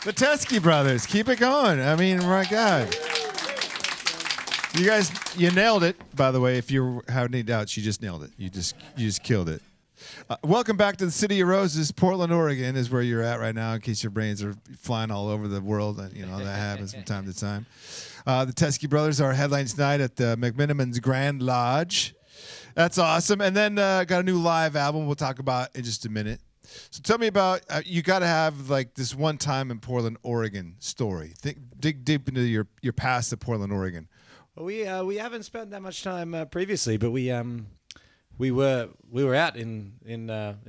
The Teskey Brothers. Keep it going. I mean, my God. You guys, you nailed it, by the way. If you have any doubts, you just nailed it. You just killed it. Welcome back to the City of Roses. Portland, Oregon is where you're at right now, in case your brains are flying all over the world. And, you know, that happens from time to time. The Teskey Brothers are headlining tonight at the McMiniman's Grand Lodge. That's awesome. And then got a new live album we'll talk about in just a minute. So tell me about, you got to have like this one time in Portland, Oregon story. Dig deep into your past at Portland, Oregon. Well, we haven't spent that much time previously, but we were out in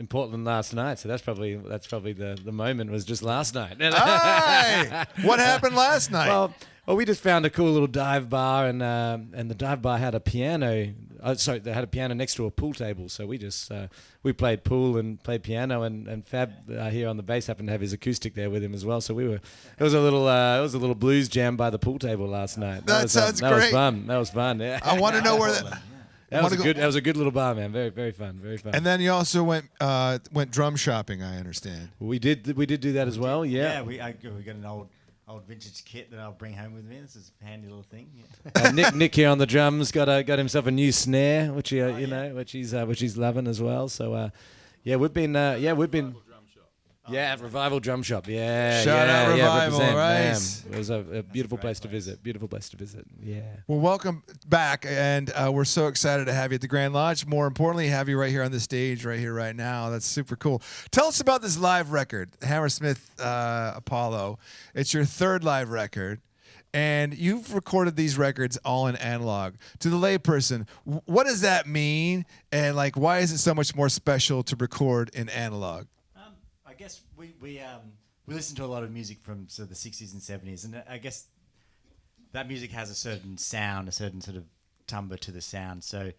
Portland last night, so that's probably the moment was just last night. Hey! What happened last night? Well, we just found a cool little dive bar, and the dive bar had a piano. They had a piano next to a pool table, so we played pool and played piano, and Fab here on the bass happened to have his acoustic there with him as well. So it was a little blues jam by the pool table last night. That sounds great. That was fun. Yeah. I want to know where that. That was a good little bar, man. Very, very fun. Very fun. And then you also went drum shopping, I understand. We did do that as well. Yeah. Yeah, we got an old vintage kit that I'll bring home with me. This is a handy little thing. Yeah. Nick here on the drums got himself a new snare, which which he's loving as well. So we've been. Yeah, Revival Drum Shop. Yeah, Shout out Revival, right? It was a beautiful place to visit. Beautiful place to visit. Yeah. Well, welcome back, and we're so excited to have you at the Grand Lodge. More importantly, have you right here on the stage, right here, right now. That's super cool. Tell us about this live record, Hammersmith Apollo. It's your third live record, and you've recorded these records all in analog. To the layperson, what does that mean, and like, why is it so much more special to record in analog? I guess we listen to a lot of music from sort of the 60s and 70s, and I guess that music has a certain sound, a certain sort of timbre to the sound. So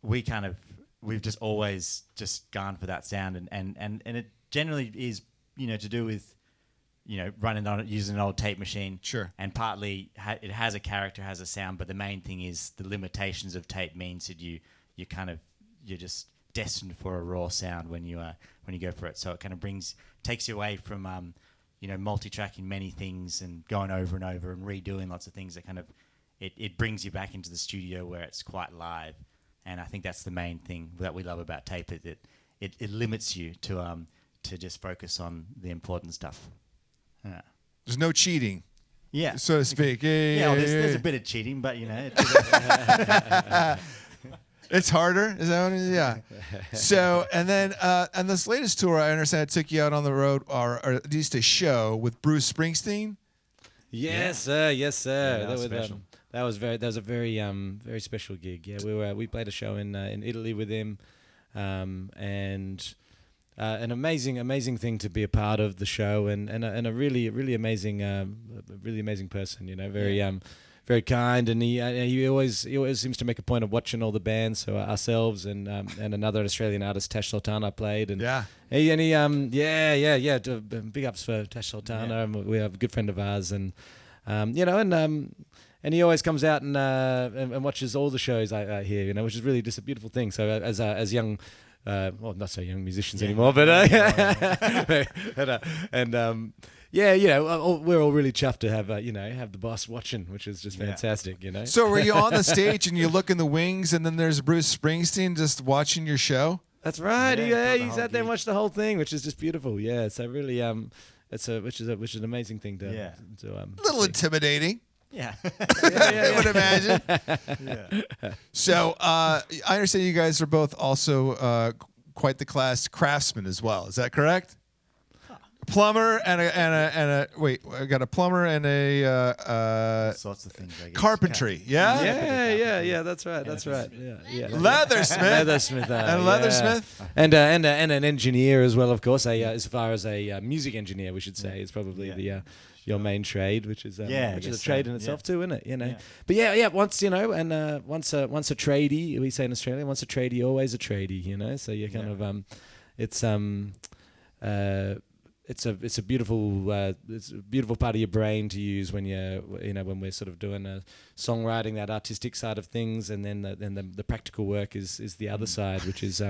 we've just always just gone for that sound, and it generally is, you know, to do with, you know, running on it using an old tape machine. Sure. And partly it has a character, has a sound, but the main thing is the limitations of tape means that you're just destined for a raw sound when you go for it. So it kind of takes you away from multi-tracking many things and going over and over and redoing lots of things. That kind of it brings you back into the studio where it's quite live. And I think that's the main thing that we love about tape, is that it limits you to just focus on the important stuff. Yeah. There's no cheating. Yeah. So to speak. Well, there's a bit of cheating, but you know. It's harder? Is that what it is? Yeah. So, and then, and this latest tour, I understand it took you out on the road, or at least a show with Bruce Springsteen? Yes, sir. Yes, sir. Yeah, that was special. That was a very very special gig. Yeah, we played a show in Italy with him, and an amazing thing to be a part of the show, and a really amazing person. You know, very kind, and he always seems to make a point of watching all the bands. So ourselves and another Australian artist, Tash Sultana, played, and big ups for Tash Sultana. And we have a good friend of ours, and he always comes out and watches all the shows I hear, you know, which is really just a beautiful thing. So as young. Not so young musicians anymore, but we're all really chuffed to have have the boss watching, which is just fantastic, you know. So were you on the stage and you look in the wings, and then there's Bruce Springsteen just watching your show? That's right. He sat there and watched the whole thing, which is just beautiful. Yeah, so really, which is an amazing thing to a little see. Intimidating. Yeah. I would imagine. Yeah. So I understand you guys are both also quite the class craftsmen as well. Is that correct? Plumber and a wait, I got a plumber and a sorts of things, I guess. Carpentry. Yeah? Yeah, that's right. Yeah. Leathersmith. And leathersmith. And an engineer as well, of course. As far as a music engineer, we should say, is probably your main trade, which is a trade in itself too, isn't it? You know. Yeah. But once once a tradie, we say in Australia, once a tradie, always a tradie. You know, so you kind of it's a beautiful part of your brain to use when when we're sort of doing songwriting, that artistic side of things, and then the practical work is the other side, which is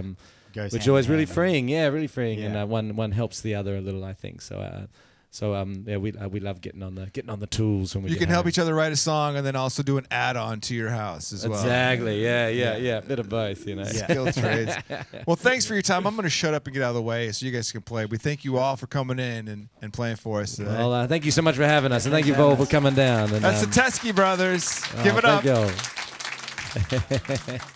which is always really freeing. Yeah, really freeing, and one helps the other a little, I think. So So yeah, we love getting on the tools when we You get can help home. each other write a song and then also do an add-on to your house as well. Exactly. Yeah. Bit of both, you know. Skill trades. Well, thanks for your time. I'm going to shut up and get out of the way so you guys can play. We thank you all for coming in and playing for us today. Well, thank you so much for having us, and thank you all for coming down. And, That's the Teskey Brothers. Give it up. Thank you all.